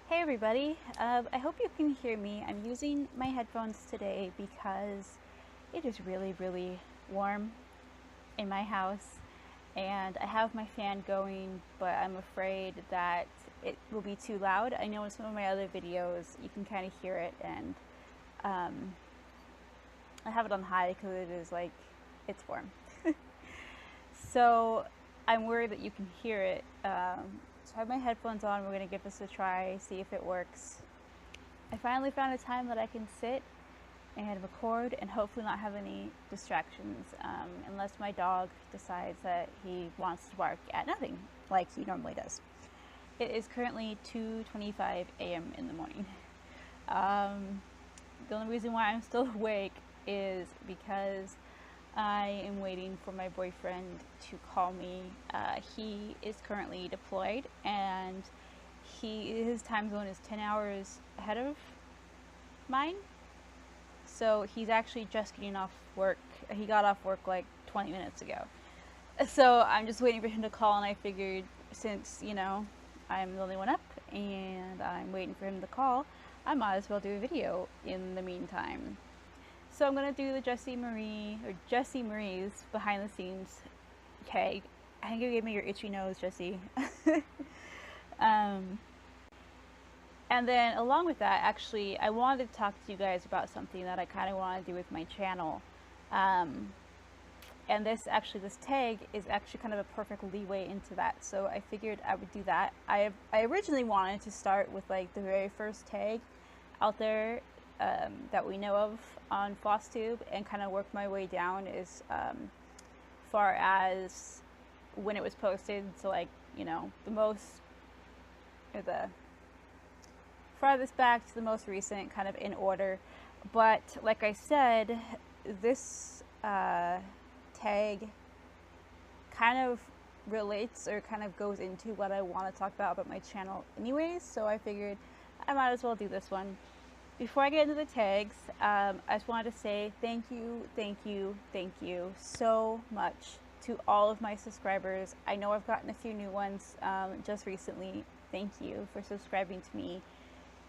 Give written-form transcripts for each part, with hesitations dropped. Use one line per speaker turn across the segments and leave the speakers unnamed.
Hey everybody, I hope you can hear me. I'm using my headphones today because it is really warm in my house and I have my fan going, but I'm afraid that it will be too loud. I know in some of my other videos you can kind of hear it, and I have it on high because it is like, it's warm. So I'm worried that you can hear it. So I have my headphones on. We're going to give this a try, see if it works. I finally found a time that I can sit and record and hopefully not have any distractions, unless my dog decides that he wants to bark at nothing like he normally does. It is currently 2:25 a.m. in the morning. The only reason why I'm still awake is because I am waiting for my boyfriend to call me. He is currently deployed and his time zone is 10 hours ahead of mine. So he's actually just getting off work. He got off work like 20 minutes ago. So I'm just waiting for him to call, and I figured since, you know, I'm the only one up and I'm waiting for him to call, I might as well do a video in the meantime. So I'm going to do the Jessie Marie's behind the scenes tag. I think you gave me your itchy nose, Jessie. And then along with that, actually, I wanted to talk to you guys about something that I kind of want to do with my channel. And this tag is actually kind of a perfect leeway into that. So I figured I would do that. I originally wanted to start with like the very first tag out there that we know of on Flosstube and kind of work my way down as far as when it was posted. So like, you know, the farthest back to the most recent, kind of in order. But like I said, this tag kind of relates or kind of goes into what I want to talk about my channel anyways, so I figured I might as well do this one. Before I get into the tags, I just wanted to say thank you so much to all of my subscribers. I know I've gotten a few new ones just recently. Thank you for subscribing to me.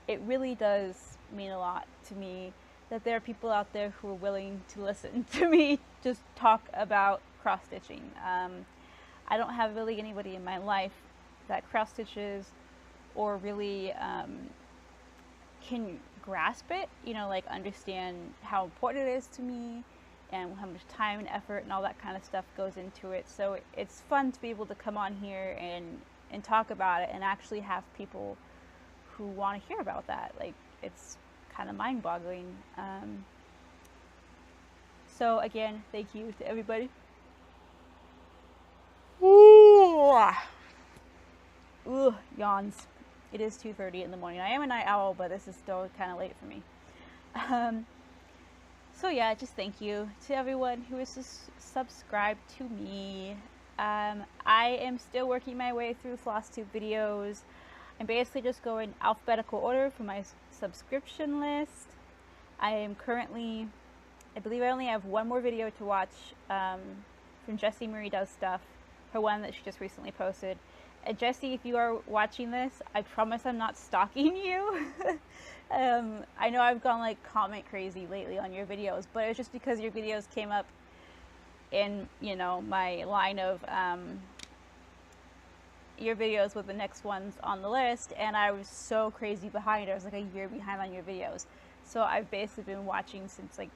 It really does mean a lot to me that there are people out there who are willing to listen to me just talk about cross stitching. I don't have really anybody in my life that cross stitches or really can grasp it, you know, like understand how important it is to me and how much time and effort and all that kind of stuff goes into it. So it's fun to be able to come on here and talk about it and actually have people who want to hear about that. Like, it's kind of mind-boggling. So again, thank you to everybody. Ooh, yawns. It is 2:30 in the morning. I am a night owl, but this is still kind of late for me. So yeah, just thank you to everyone who is subscribed to me. I am still working my way through Flosstube videos. I'm basically just going alphabetical order for my subscription list. I am currently, I believe I only have one more video to watch from Jessie Marie Does Stuff, her one that she just recently posted. Jessie, if you are watching this, I promise I'm not stalking you. I know I've gone like comment crazy lately on your videos, but it's just because your videos came up in, you know, my line of your videos with the next ones on the list, and I was so crazy behind. I was like a year behind on your videos. So I've basically been watching since like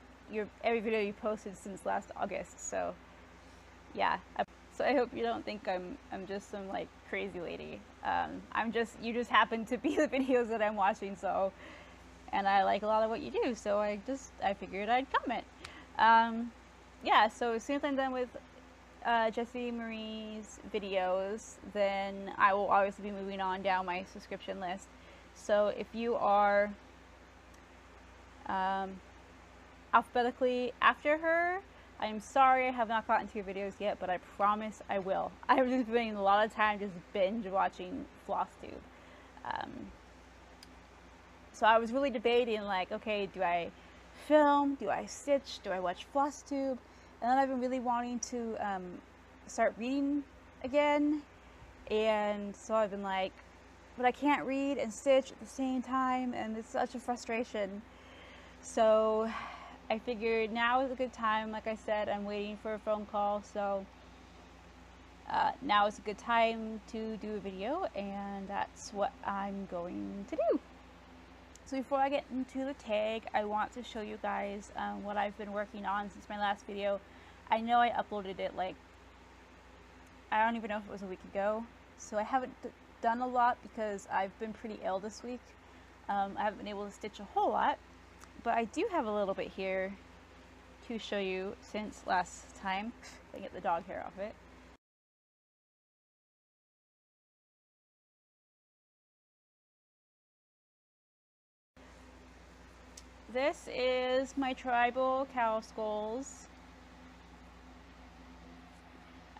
every video you posted since last August. So yeah. So I hope you don't think I'm just some like crazy lady. You just happen to be the videos that I'm watching, so, and I like a lot of what you do, so I figured I'd comment. Yeah, so as soon as I'm done with Jessie Marie's videos, then I will obviously be moving on down my subscription list. So if you are alphabetically after her, I'm sorry I have not gotten to your videos yet, but I promise I will. I've just been spending a lot of time just binge watching Flosstube. So I was really debating, like, okay, do I film? Do I stitch? Do I watch Flosstube? And then I've been really wanting to start reading again. And so I've been like, but I can't read and stitch at the same time, and it's such a frustration. So I figured now is a good time. Like I said, I'm waiting for a phone call, so now is a good time to do a video, and that's what I'm going to do. So before I get into the tag, I want to show you guys what I've been working on since my last video. I know I uploaded it like, I don't even know if it was a week ago, so I haven't done a lot because I've been pretty ill this week. I haven't been able to stitch a whole lot, but I do have a little bit here to show you since last time. I get the dog hair off it. This is my tribal cow skulls.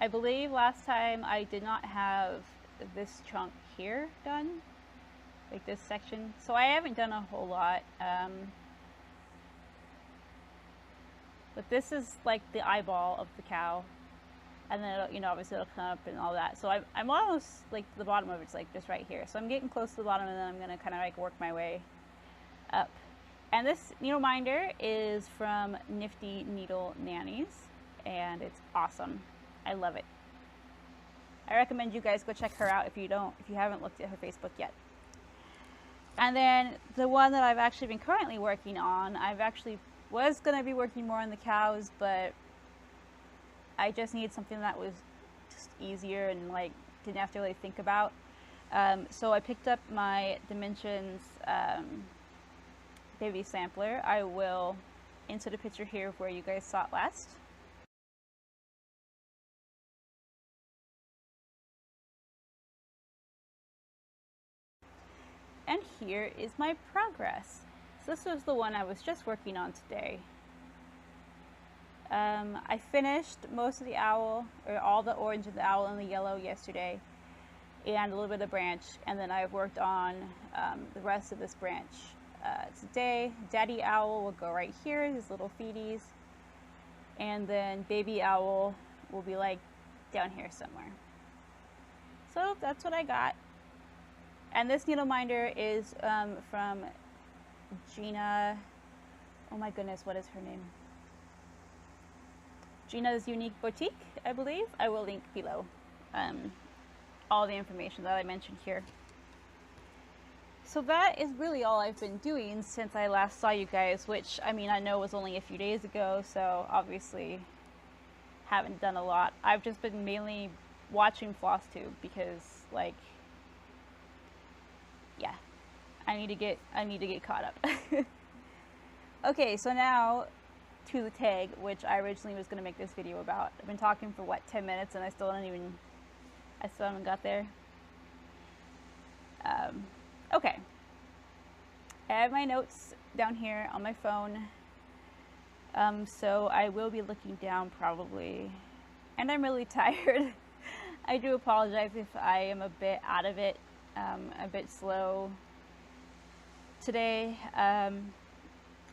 I believe last time I did not have this chunk here done, like this section, so I haven't done a whole lot. But this is like the eyeball of the cow, and then it'll, you know, obviously it'll come up and all that. So I'm almost like the bottom of it's like just right here. So I'm getting close to the bottom, and then I'm gonna kind of like work my way up. And this needle minder is from Nifty Needle Nannies, and it's awesome. I love it. I recommend you guys go check her out if you haven't looked at her Facebook yet. And then the one that I've actually been currently working on, was going to be working more on the cows, but I just needed something that was just easier and like didn't have to really think about. So I picked up my Dimensions baby sampler. I will insert a picture here of where you guys saw it last. And here is my progress. So this was the one I was just working on today. I finished most of the owl, or all the orange of the owl and the yellow yesterday, and a little bit of the branch, and then I've worked on the rest of this branch today. Daddy owl will go right here, his little feeties, and then baby owl will be like down here somewhere. So that's what I got. And this needle minder is from Gina. Oh my goodness, what is her name? Gina's Unique Boutique, I believe. I will link below all the information that I mentioned here. So that is really all I've been doing since I last saw you guys, which, I mean, I know was only a few days ago, so obviously haven't done a lot. I've just been mainly watching Flosstube because, like, yeah, I need to get caught up. Okay, so now to the tag, which I originally was going to make this video about. I've been talking for what, 10 minutes, and I still haven't got there. Okay, I have my notes down here on my phone, so I will be looking down probably, and I'm really tired. I do apologize if I am a bit out of it, a bit slow today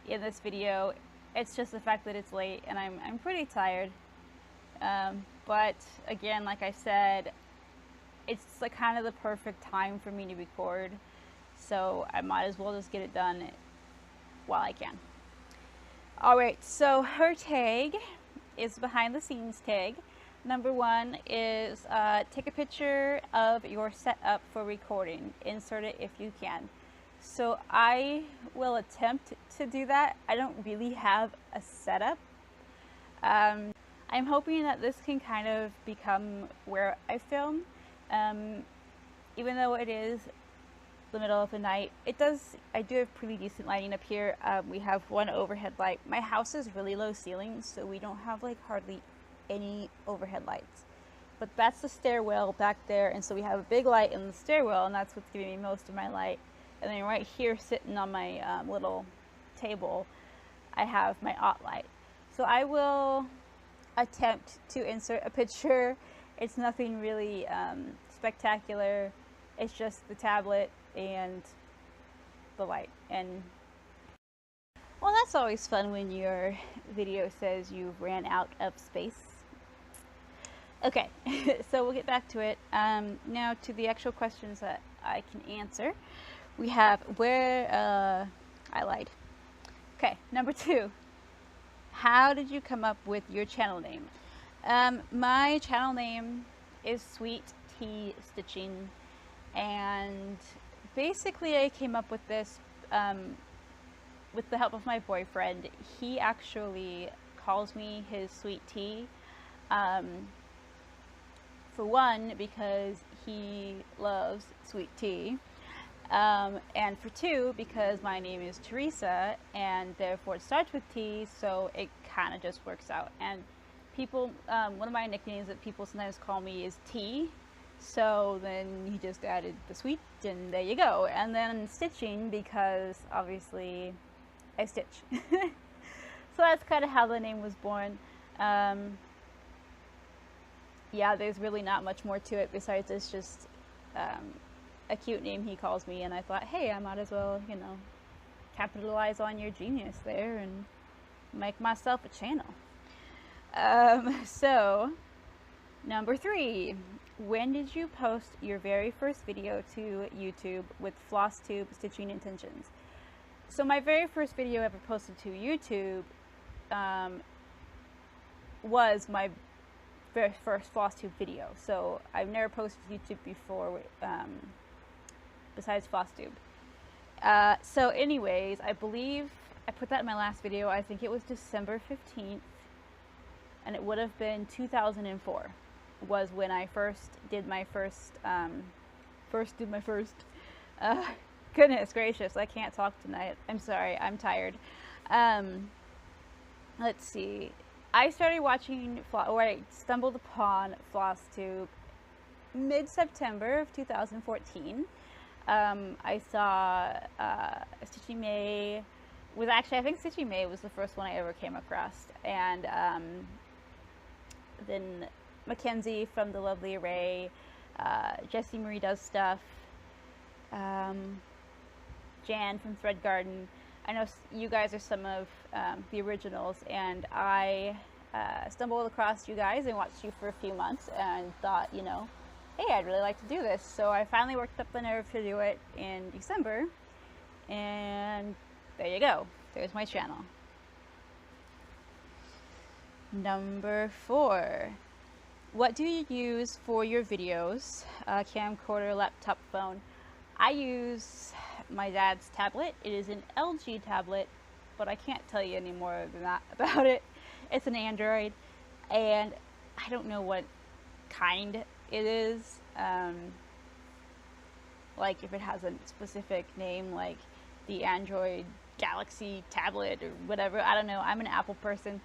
in this video. It's just the fact that it's late and I'm pretty tired, but again, like I said, it's like kind of the perfect time for me to record, so I might as well just get it done while I can. Alright, so her tag is behind the scenes tag. Number one is take a picture of your setup for recording. Insert it if you can. So I will attempt to do that. I don't really have a setup. I'm hoping that this can kind of become where I film. Even though it is the middle of the night, I do have pretty decent lighting up here. We have one overhead light. My house is really low ceilings, so we don't have like hardly any overhead lights. But that's the stairwell back there, and so we have a big light in the stairwell, and that's what's giving me most of my light. And then right here, sitting on my little table, I have my OT light. So I will attempt to insert a picture. It's nothing really spectacular. It's just the tablet and the light. And well, that's always fun when your video says you've ran out of space. Okay, so we'll get back to it. Now to the actual questions that I can answer. We have I lied. Okay, number 2. How did you come up with your channel name? My channel name is Sweet.T.Stitching, and basically I came up with this with the help of my boyfriend. He actually calls me his sweet tea. For one, because he loves sweet tea. And for 2, because my name is Teresa, and therefore it starts with T, so it kind of just works out. And people, one of my nicknames that people sometimes call me is T, so then he just added the sweet, and there you go. And then stitching, because obviously I stitch. So that's kind of how the name was born. Yeah, there's really not much more to it besides it's just a cute name he calls me, and I thought, hey, I might as well, you know, capitalize on your genius there and make myself a channel. So, number 3, when did you post your very first video to YouTube with Flosstube Stitching Intentions? So my very first video ever posted to YouTube was my very first Flosstube video. So I've never posted to YouTube before, besides Flosstube. So anyways, I believe I put that in my last video. I think it was December 15th, and it would have been 2004 was when I first did my first, goodness gracious, I can't talk tonight. I'm sorry, I'm tired. Let's see. I started watching, or I stumbled upon Flosstube mid-September of 2014. I saw Stitching May was actually, I think Stitching May was the first one I ever came across. And then Mackenzie from The Lovely Array, Jessie Marie Does Stuff, Jan from Thread Garden. I know you guys are some of the originals, and I stumbled across you guys and watched you for a few months and thought, you know, hey, I'd really like to do this. So I finally worked up the nerve to do it in December, and there you go. There's my channel. Number 4. What do you use for your videos? Camcorder, laptop, phone. I use my dad's tablet. It is an LG tablet, but I can't tell you any more than that about it. It's an Android, and I don't know what kind it is. Like if it has a specific name, like the Android Galaxy tablet or whatever. I don't know. I'm an Apple person,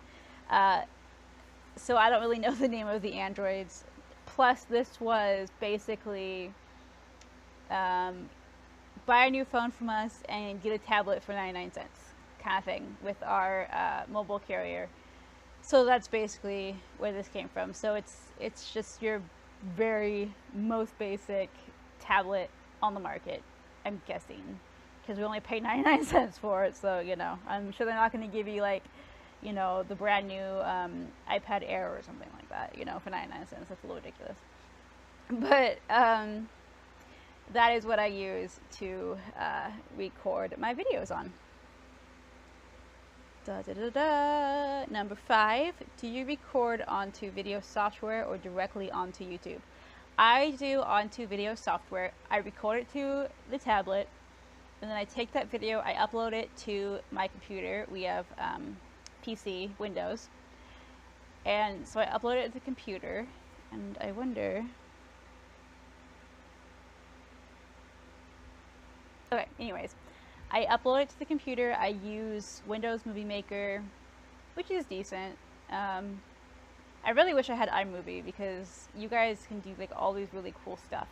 so I don't really know the name of the Androids. Plus, this was basically buy a new phone from us and get a tablet for 99 cents kind of thing with our mobile carrier. So that's basically where this came from. So it's just your very most basic tablet on the market, I'm guessing, because we only paid 99 cents for it. So, you know, I'm sure they're not going to give you, like, you know, the brand new iPad Air or something like that, you know, for 99 cents. That's a little ridiculous. But that is what I use to record my videos on. Number 5, do you record onto video software or directly onto YouTube? I do onto video software. I record it to the tablet, and then I take that video, I upload it to my computer. We have PC, Windows, and so I upload it to the computer, and I wonder... Okay, anyways, I upload it to the computer. I use Windows Movie Maker, which is decent. I really wish I had iMovie, because you guys can do like all these really cool stuff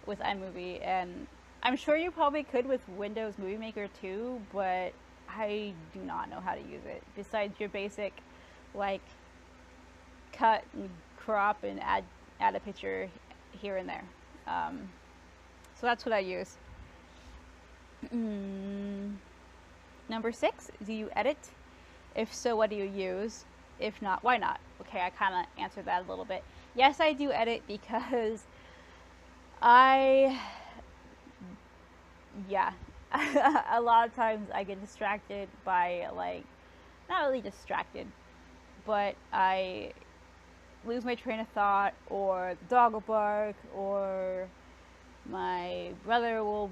with iMovie, and I'm sure you probably could with Windows Movie Maker too, but I do not know how to use it, besides your basic like cut and crop and add a picture here and there. So that's what I use. Number 6, do you edit? If so, what do you use? If not, why not? Okay, I kind of answered that a little bit. Yes, I do edit, because I yeah, a lot of times I get distracted by, like, not really distracted, but I lose my train of thought, or the dog will bark, or my brother will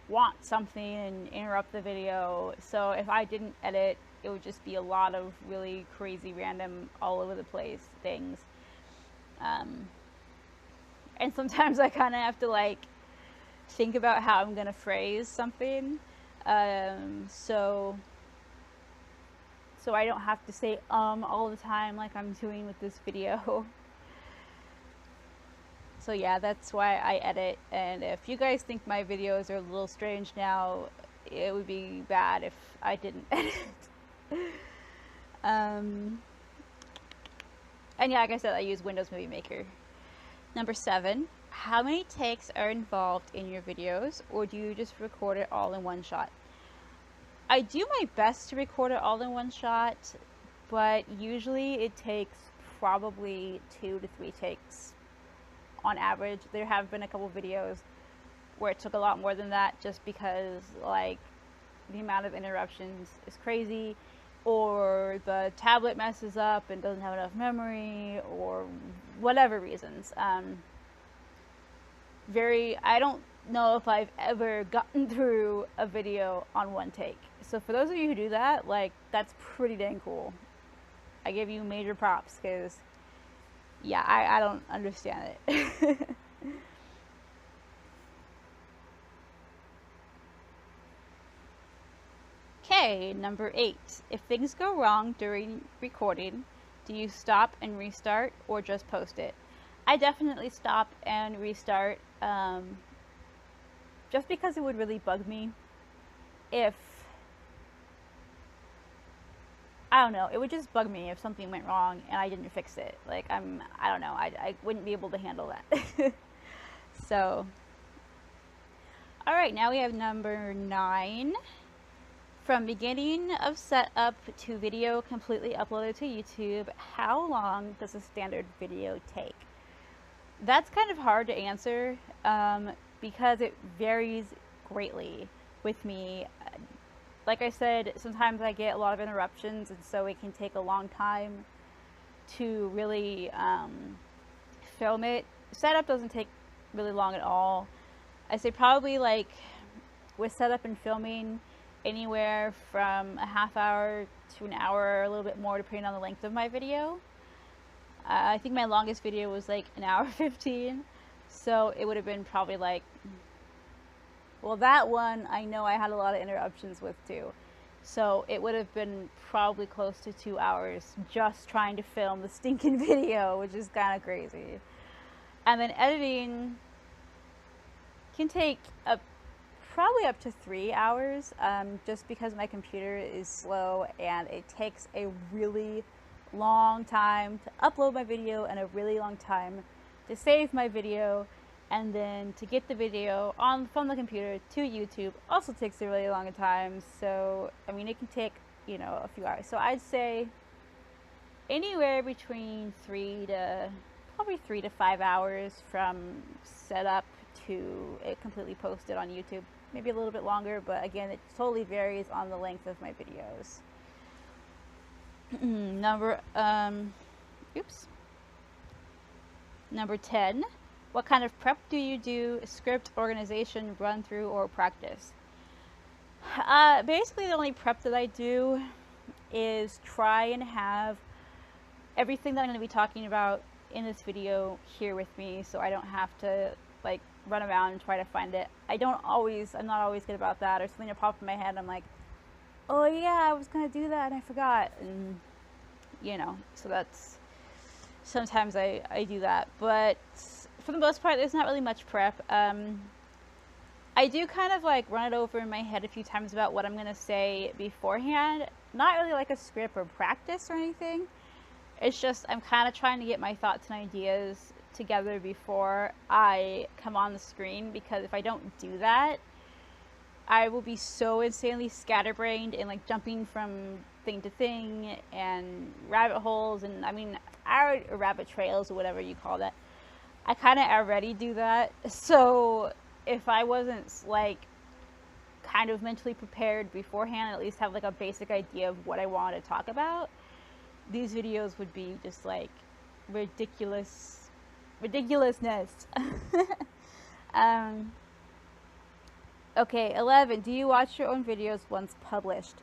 want something and interrupt the video. So if I didn't edit, it would just be a lot of really crazy, random, all over the place things. And sometimes I kind of have to, like, think about how I'm gonna phrase something, so I don't have to say all the time like I'm doing with this video. So yeah, that's why I edit. And if you guys think my videos are a little strange now, it would be bad if I didn't edit. And yeah, like I said, I use Windows Movie Maker. Number 7, how many takes are involved in your videos, or do you just record it all in one shot? I do my best to record it all in one shot, but usually it takes probably 2 to 3 takes on average. There have been a couple videos where it took a lot more than that, just because, like, the amount of interruptions is crazy, or the tablet messes up and doesn't have enough memory, or whatever reasons. I don't know if I've ever gotten through a video on one take. So for those of you who do that, like, that's pretty dang cool. I give you major props, because yeah, I don't understand it. Okay, number 8. If things go wrong during recording, do you stop and restart, or just post it? I definitely stop and restart, just because it would really bug me if, I don't know, it would just bug me if something went wrong and I didn't fix it. Like, I don't know, I wouldn't be able to handle that. So, alright, now we have number 9. From beginning of setup to video completely uploaded to YouTube, how long does a standard video take? That's kind of hard to answer, because it varies greatly with me. Like I said, sometimes I get a lot of interruptions, and so it can take a long time to really film it. Setup doesn't take really long at all. I say probably, like, with setup and filming, anywhere from a half hour to an hour, or a little bit more, depending on the length of my video. I think my longest video was like an hour 15, so it would have been probably like, well, that one I know I had a lot of interruptions with too, so it would have been probably close to 2 hours just trying to film the stinking video, which is kind of crazy. And then editing can take probably up to 3 hours, just because my computer is slow and it takes a really long time to upload my video and a really long time to save my video, and then to get the video from the computer to YouTube also takes a really long time. So I mean, it can take, you know, a few hours. So I'd say anywhere between 3 to 5 hours from setup to it completely posted on YouTube. Maybe a little bit longer, but again, it totally varies on the length of my videos. Number 10. What kind of prep do you do? Script, organization, run through, or practice? Basically, the only prep that I do is try and have everything that I'm going to be talking about in this video here with me, so I don't have to, like, run around and try to find it. I'm not always good about that, or something will pop in my head, I'm like, oh yeah, I was gonna do that and I forgot, and you know, so that's, sometimes I do that, but for the most part, there's not really much prep. I do kind of, like, run it over in my head a few times about what I'm gonna say beforehand. Not really like a script or practice or anything. It's just, I'm kind of trying to get my thoughts and ideas together before I come on the screen, because if I don't do that, I will be so insanely scatterbrained and, like, jumping from thing to thing and rabbit holes, and I mean, or rabbit trails, or whatever you call that. I kind of already do that, so if I wasn't, like, kind of mentally prepared beforehand, at least have like a basic idea of what I want to talk about, these videos would be just like ridiculousness. Okay, 11. Do you watch your own videos once published?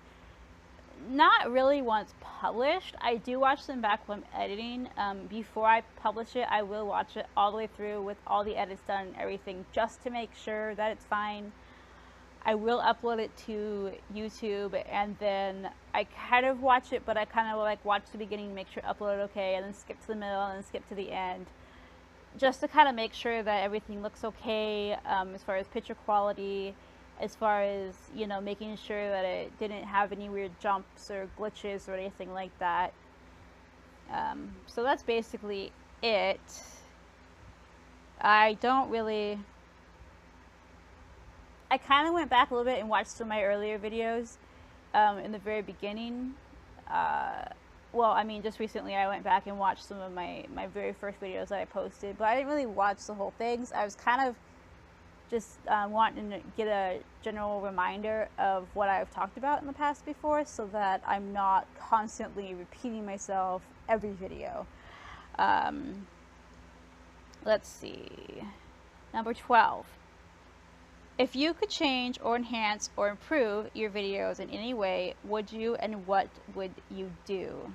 Not really once published. I do watch them back when I'm editing. Before I publish it, I will watch it all the way through with all the edits done and everything, just to make sure that it's fine. I will upload it to YouTube, and then I kind of watch it, but I kind of like watch the beginning, make sure upload it okay, and then skip to the middle, and then skip to the end, just to kind of make sure that everything looks okay, as far as picture quality, as far as, you know, making sure that it didn't have any weird jumps or glitches or anything like that. So that's basically it. I kind of went back a little bit and watched some of my earlier videos in the very beginning. Well, I mean, just recently I went back and watched some of my very first videos that I posted, but I didn't really watch the whole things. I was kind of just wanting to get a general reminder of what I've talked about in the past before, so that I'm not constantly repeating myself every video. Let's see. Number 12. If you could change or enhance or improve your videos in any way, would you, and what would you do?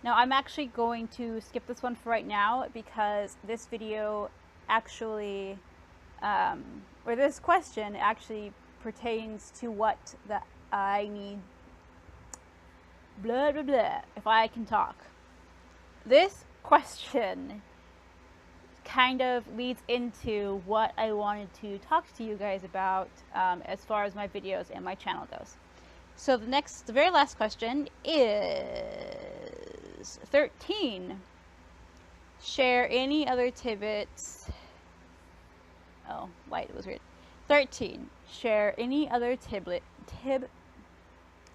Now, I'm actually going to skip this one for right now, because this video actually, or this question actually pertains to what that I need, blah, blah, blah, if I can talk. This question kind of leads into what I wanted to talk to you guys about, as far as my videos and my channel goes. So the very last question is 13. Share any other tidbits. Oh, wait, it was weird. 13. Share any other I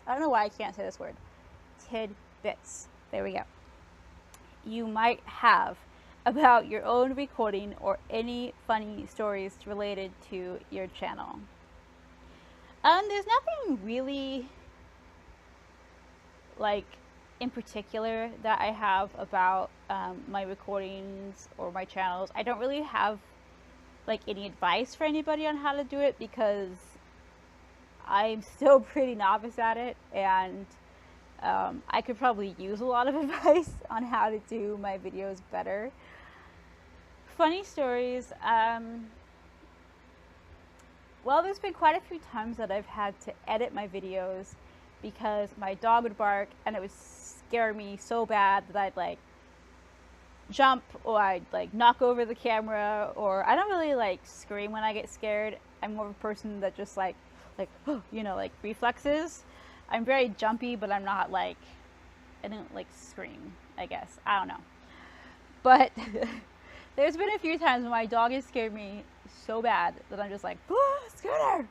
don't know why I can't say this word. Tidbits. There we go. You might have about your own recording, or any funny stories related to your channel. There's nothing really, like, in particular that I have about my recordings or my channels. I don't really have, like, any advice for anybody on how to do it, because I'm still pretty novice at it, and I could probably use a lot of advice on how to do my videos better. Funny stories. Well, there's been quite a few times that I've had to edit my videos because my dog would bark and it would scare me so bad that I'd like jump, or I'd like knock over the camera, or I don't really like scream when I get scared. I'm more of a person that just like you know, like reflexes. I'm very jumpy, but I'm not like, I don't like scream, I guess. I don't know. But there's been a few times when my dog has scared me so bad that I'm just like, Scooter!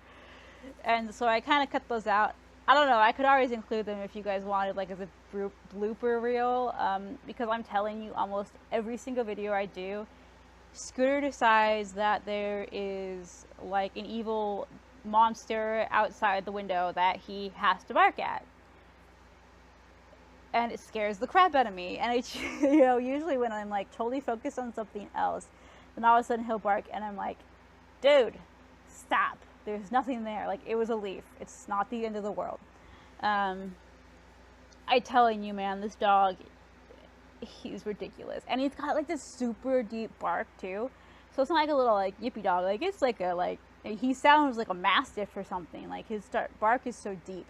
And so I kind of cut those out. I don't know, I could always include them if you guys wanted, like, as a blooper reel, because I'm telling you, almost every single video I do, Scooter decides that there is, like, an evil monster outside the window that he has to bark at. And it scares the crap out of me. And it's, you know, usually when I'm like totally focused on something else, then all of a sudden he'll bark and I'm like, dude, stop. There's nothing there. Like, it was a leaf. It's not the end of the world. I'm telling you, man, this dog, he's ridiculous. And he's got like this super deep bark too. So it's not like a little like yippy dog. Like, it's like a, like, he sounds like a mastiff or something. Like, his bark is so deep.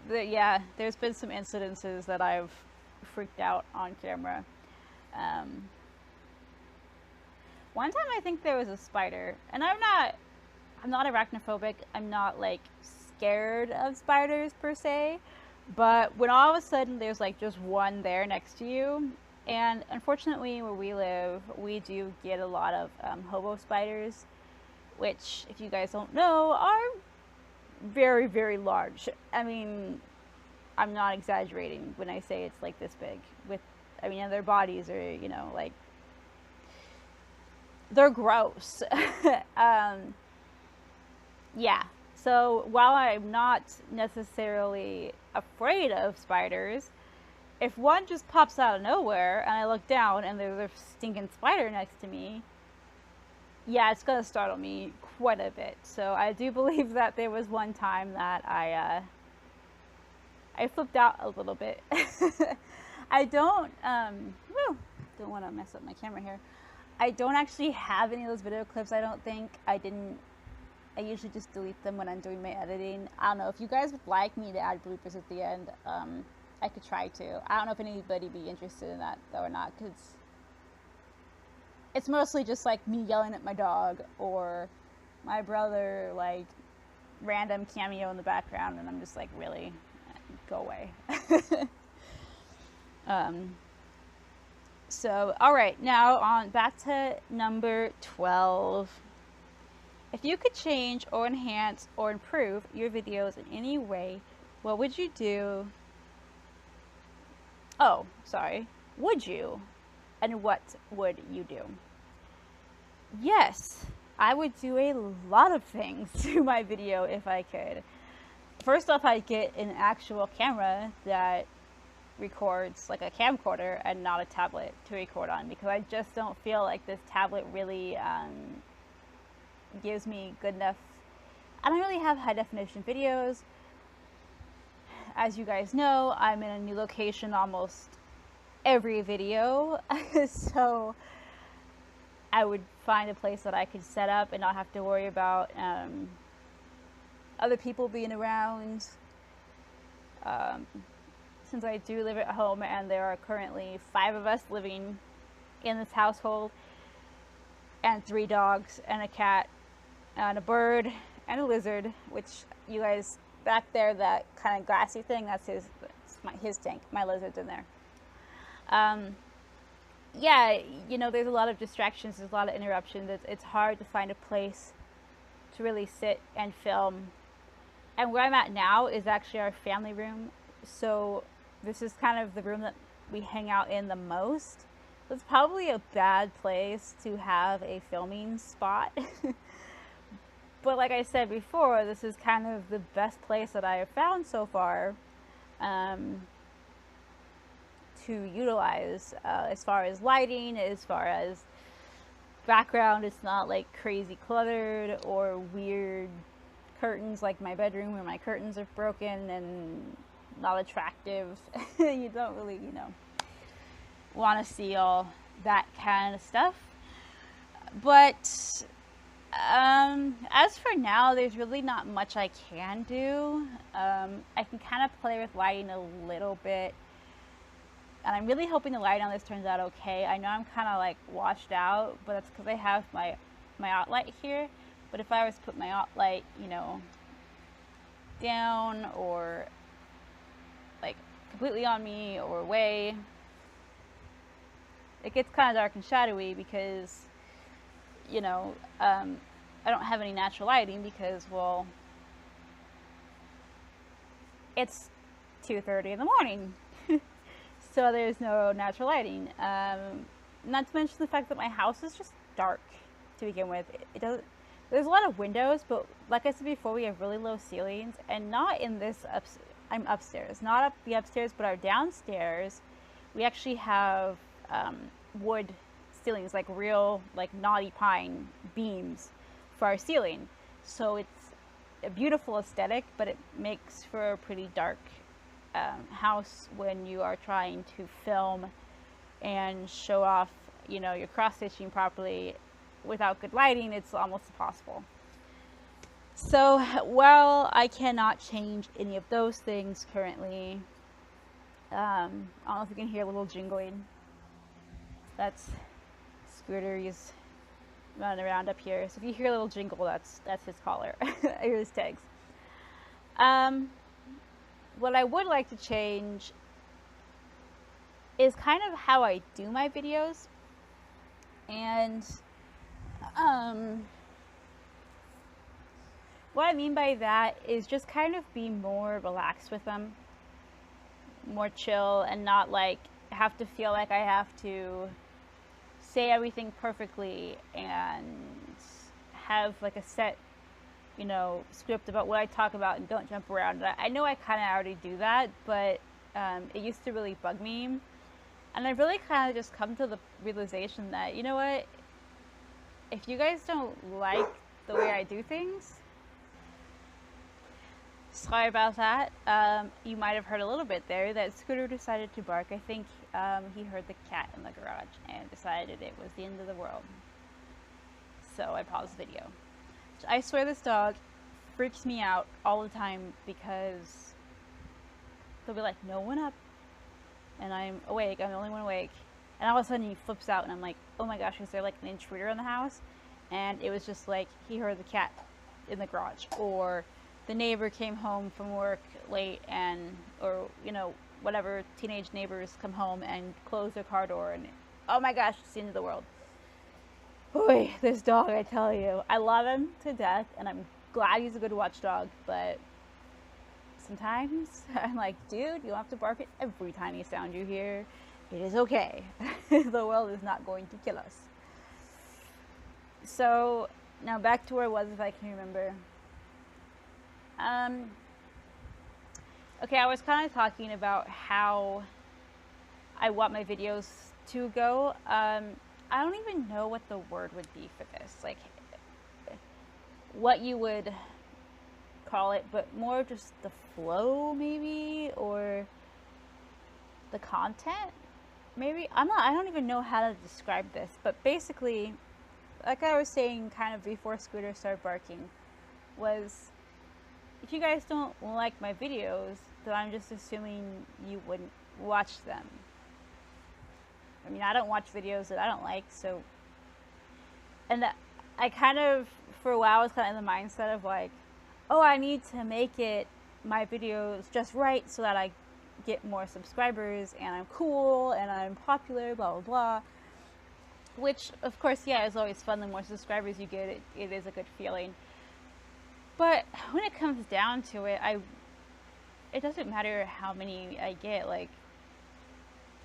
Yeah, there's been some incidences that I've freaked out on camera. One time I think there was a spider, and I'm not arachnophobic. I'm not like scared of spiders per se, but when all of a sudden there's like just one there next to you, and unfortunately where we live, we do get a lot of hobo spiders, which, if you guys don't know, are very, very large. I mean, I'm not exaggerating when I say it's like this big. I mean, their bodies are, you know, like they're gross. Yeah, so while I'm not necessarily afraid of spiders, if one just pops out of nowhere and I look down and there's a stinking spider next to me, yeah, it's gonna startle me quite a bit. So I do believe that there was one time that I flipped out a little bit. I don't want to mess up my camera here. I don't actually have any of those video clips, I don't think. I usually just delete them when I'm doing my editing. I don't know, if you guys would like me to add bloopers at the end, I could try to. I don't know if anybody would be interested in that though or not, because it's mostly just like me yelling at my dog or my brother, like random cameo in the background, and I'm just like, really, go away. So, all right, now on back to number 12. If you could change or enhance or improve your videos in any way, what would you do? Oh, sorry. Would you? And what would you do? Yes, I would do a lot of things to my video if I could. First off, I'd get an actual camera that records like a camcorder and not a tablet to record on, because I just don't feel like this tablet really gives me good enough. I don't really have high definition videos. As you guys know, I'm in a new location almost every video, so I would find a place that I could set up and not have to worry about other people being around. Since I do live at home and there are currently 5 of us living in this household, and 3 dogs and a cat and a bird and a lizard, which you guys back there, that kind of glassy thing, that's his tank. My lizard's in there. Yeah, you know, there's a lot of distractions, there's a lot of interruptions. It's hard to find a place to really sit and film. And where I'm at now is actually our family room, so this is kind of the room that we hang out in the most. It's probably a bad place to have a filming spot. But like I said before, this is kind of the best place that I have found so far to utilize as far as lighting, as far as background. It's not like crazy cluttered or weird curtains like my bedroom, where my curtains are broken and not attractive. You don't really, you know, want to see all that kind of stuff. But as for now, there's really not much I can do. I can kind of play with lighting a little bit, and I'm really hoping the light on this turns out okay. I know I'm kind of like washed out, but that's because I have my outlight here. But if I was to put my outlight, you know, down or like completely on me or away, it gets kind of dark and shadowy, because, you know, I don't have any natural lighting because, well, it's 2:30 in the morning. So there's no natural lighting. Not to mention the fact that my house is just dark to begin with. It doesn't. There's a lot of windows, but like I said before, we have really low ceilings, and not in this I'm upstairs, not up the upstairs, but our downstairs, we actually have wood ceilings, like real, like knotty pine beams for our ceiling. So it's a beautiful aesthetic, but it makes for a pretty dark house when you are trying to film and show off, you know, your cross stitching properly. Without good lighting, it's almost impossible. So while I cannot change any of those things currently, I don't know if you can hear a little jingling. That's Scooter. He's running around up here. So if you hear a little jingle, that's his collar or his tags. What I would like to change is kind of how I do my videos, and what I mean by that is just kind of be more relaxed with them, more chill, and not like have to feel like I have to say everything perfectly and have like a set, you know, script about what I talk about and don't jump around. I know I kind of already do that, but it used to really bug me. And I've really kind of just come to the realization that, you know what, if you guys don't like the way I do things, sorry about that. You might have heard a little bit there that Scooter decided to bark. I think he heard the cat in the garage and decided it was the end of the world. So I paused the video. I swear this dog freaks me out all the time because they'll be like, no one up. And I'm awake, I'm the only one awake. And all of a sudden he flips out and I'm like, oh my gosh, is there like an intruder in the house? And it was just like, he heard the cat in the garage. Or the neighbor came home from work late and, or, you know, whatever, teenage neighbors come home and close their car door and, oh my gosh, it's the end of the world. Boy, this dog, I tell you, I love him to death and I'm glad he's a good watchdog, but sometimes I'm like, dude, you don't have to bark at every tiny sound you hear. It is okay. The world is not going to kill us. So, now back to where I was, if I can remember. Okay, I was kind of talking about how I want my videos to go. I don't even know what the word would be for this. Like, what you would call it, but more just the flow, maybe, or the content, maybe. I don't even know how to describe this, but basically, like I was saying kind of before Scooter started barking, was if you guys don't like my videos, then I'm just assuming you wouldn't watch them. I mean, I don't watch videos that I don't like, so, and I kind of, for a while, was kind of in the mindset of like, oh, I need to make it, my videos just right so that I get more subscribers and I'm cool and I'm popular, blah, blah, blah. Which, of course, yeah, is always fun. The more subscribers you get, it is a good feeling. But when it comes down to it, it doesn't matter how many I get. Like,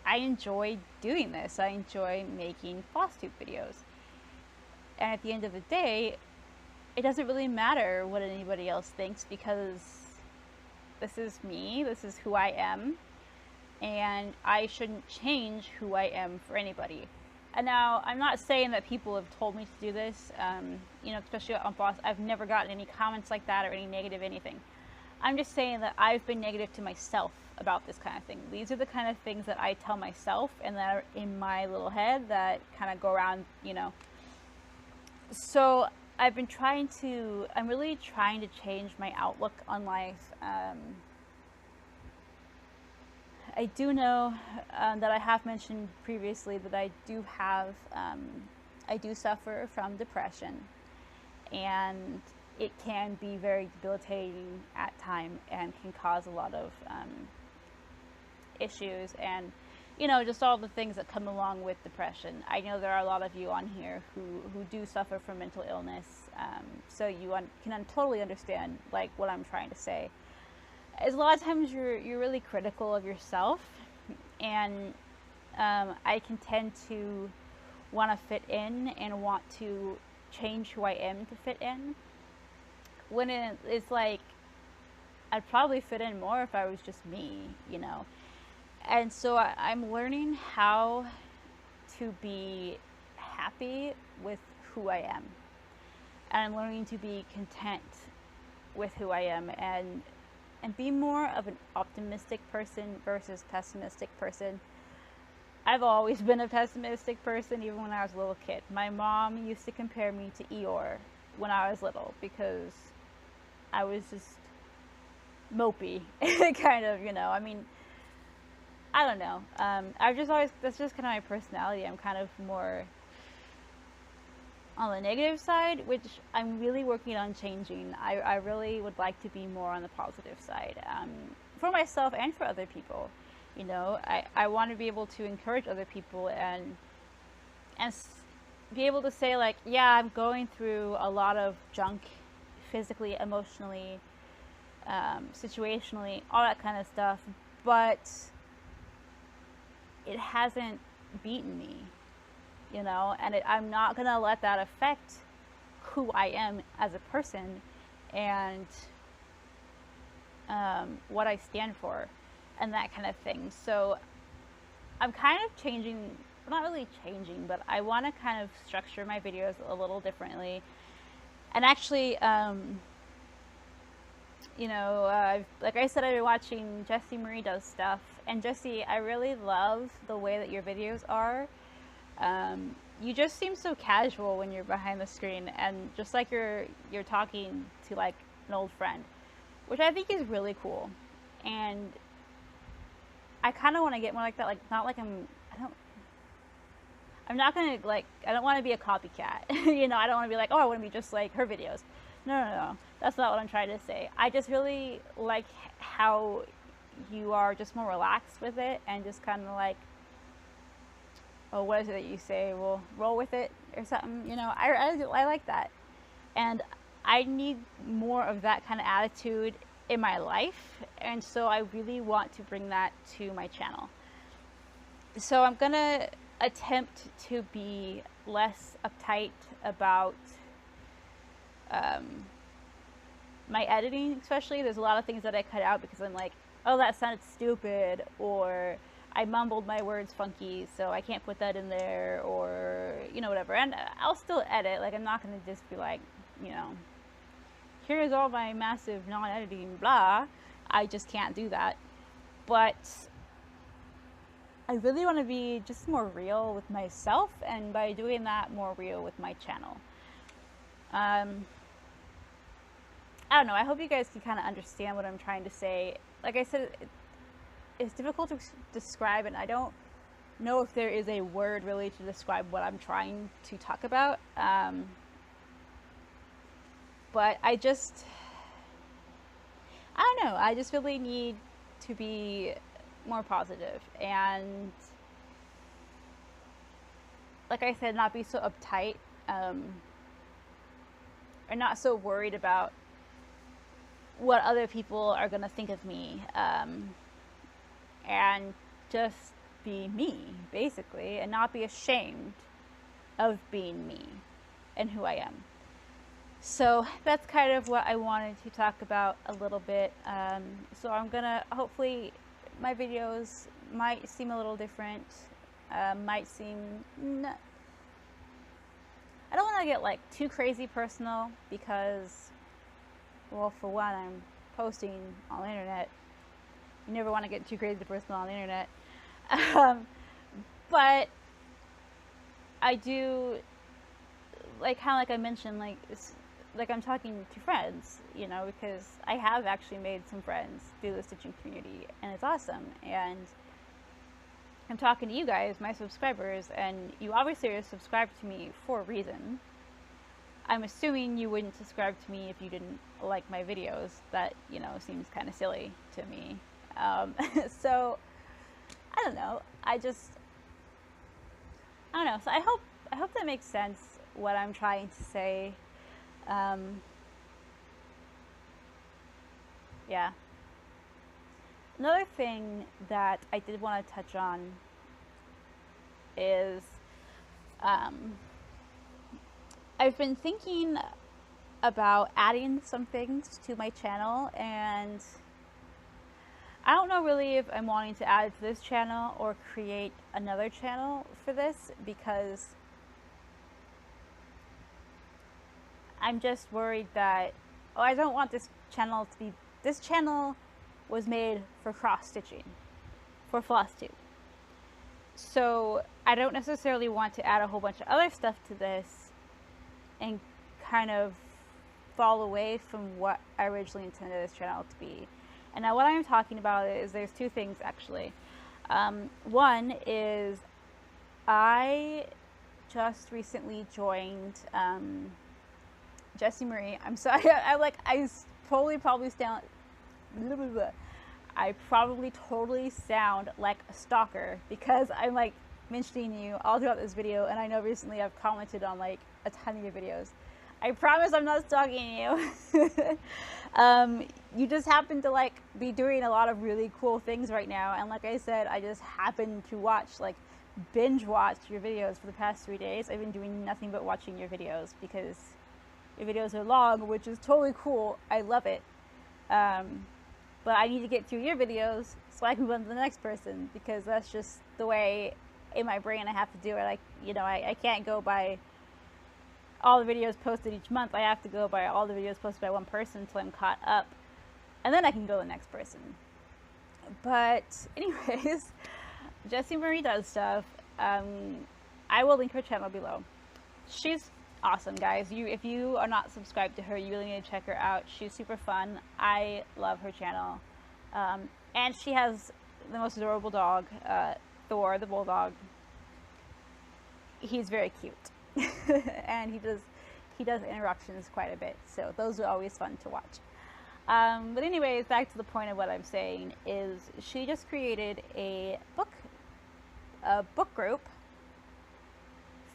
I enjoy doing this. I enjoy making Flosstube videos. And at the end of the day, it doesn't really matter what anybody else thinks because this is me, this is who I am, and I shouldn't change who I am for anybody. And now, I'm not saying that people have told me to do this, you know, especially on Floss. I've never gotten any comments like that or any negative anything. I'm just saying that I've been negative to myself about this kind of thing. These are the kind of things that I tell myself and that are in my little head that kind of go around, you know. So I'm really trying to change my outlook on life. I do know that I have mentioned previously that I do suffer from depression, and it can be very debilitating at times and can cause a lot of issues and, you know, just all the things that come along with depression. I know there are a lot of you on here who do suffer from mental illness, so you can totally understand like what I'm trying to say. As a lot of times you're really critical of yourself, and I can tend to want to fit in and want to change who I am to fit in, when it's like I'd probably fit in more if I was just me, you know. And so I'm learning how to be happy with who I am, and I'm learning to be content with who I am, and be more of an optimistic person versus pessimistic person. I've always been a pessimistic person, even when I was a little kid. My mom used to compare me to Eeyore when I was little because I was just mopey, kind of, you know. I mean, I don't know. That's just kind of my personality. I'm kind of more on the negative side, which I'm really working on changing. I really would like to be more on the positive side, for myself and for other people. You know, I want to be able to encourage other people and be able to say like, yeah, I'm going through a lot of junk, physically, emotionally, situationally, all that kind of stuff, but it hasn't beaten me. you know, and I'm not gonna let that affect who I am as a person and what I stand for and that kind of thing. So I'm kind of changing, not really changing, but I want to kind of structure my videos a little differently. And actually, you know, like I said, I've been watching Jessie Marie does stuff. And Jessie, I really love the way that your videos are. You just seem so casual when you're behind the screen, and just like you're talking to like an old friend, which I think is really cool. And I kind of want to get more like that, like not like I'm not gonna like, I don't want to be a copycat. You know, I don't want to be like, oh, I want to be just like her videos. No, that's not what I'm trying to say. I just really like how you are just more relaxed with it, and just kind of like, oh, what is it that you say? Well, roll with it or something. You know, I like that, and I need more of that kind of attitude in my life, and so I really want to bring that to my channel. So I'm gonna attempt to be less uptight about my editing, especially. There's a lot of things that I cut out because I'm like, oh, that sounded stupid, or I mumbled my words funky, so I can't put that in there, or, you know, whatever. And I'll still edit. Like, I'm not going to just be like, you know, here's all my massive non-editing blah. I just can't do that. But I really want to be just more real with myself, and by doing that, more real with my channel. I don't know. I hope you guys can kind of understand what I'm trying to say. Like I said, it's difficult to describe, and I don't know if there is a word really to describe what I'm trying to talk about. But I don't know. I just really need to be more positive, and like I said, not be so uptight, or not so worried about what other people are going to think of me, and just be me, basically, and not be ashamed of being me and who I am. So that's kind of what I wanted to talk about a little bit. So I'm gonna, hopefully my videos might seem a little different, might seem, I don't want to get like too crazy personal, because, well, for one, I'm posting on the internet. You never want to get too crazy personal on the internet. But I do, like, kind of like I mentioned, like, like I'm talking to friends, you know, because I have actually made some friends through the stitching community, and it's awesome. And I'm talking to you guys, my subscribers, and you obviously are subscribed to me for a reason. I'm assuming you wouldn't subscribe to me if you didn't like my videos. That, you know, seems kind of silly to me. So I don't know. I don't know. So I hope that makes sense, what I'm trying to say. Yeah. Another thing that I did want to touch on is, I've been thinking about adding some things to my channel, and I don't know really if I'm wanting to add it to this channel or create another channel for this, because I'm just worried that, oh, I don't want this channel to be, this channel was made for cross stitching, for Flosstube. So I don't necessarily want to add a whole bunch of other stuff to this and kind of fall away from what I originally intended this channel to be. And now what I'm talking about is, there's two things actually. One is, I just recently joined Jessie Marie. I'm sorry, I probably sound, I probably totally sound like a stalker, because I'm like mentioning you all throughout this video, and I know recently I've commented on like a ton of your videos. I promise I'm not stalking you. You just happen to like be doing a lot of really cool things right now, and like I said, I just happen to watch like binge watched your videos for the past 3 days. I've been doing nothing but watching your videos because your videos are long, which is totally cool. I love it. But I need to get through your videos so I can move on to the next person, because that's just the way in my brain I have to do it. Like, you know, I can't go by all the videos posted each month. I have to go by all the videos posted by one person until I'm caught up, and then I can go to the next person. But anyways, Jessie Marie does stuff. I will link her channel below. She's awesome, guys. If you are not subscribed to her, you really need to check her out. She's super fun. I love her channel. And she has the most adorable dog, Thor, the bulldog. He's very cute. And he does interruptions quite a bit, so those are always fun to watch. But anyways, back to the point of what I'm saying is she just created a book group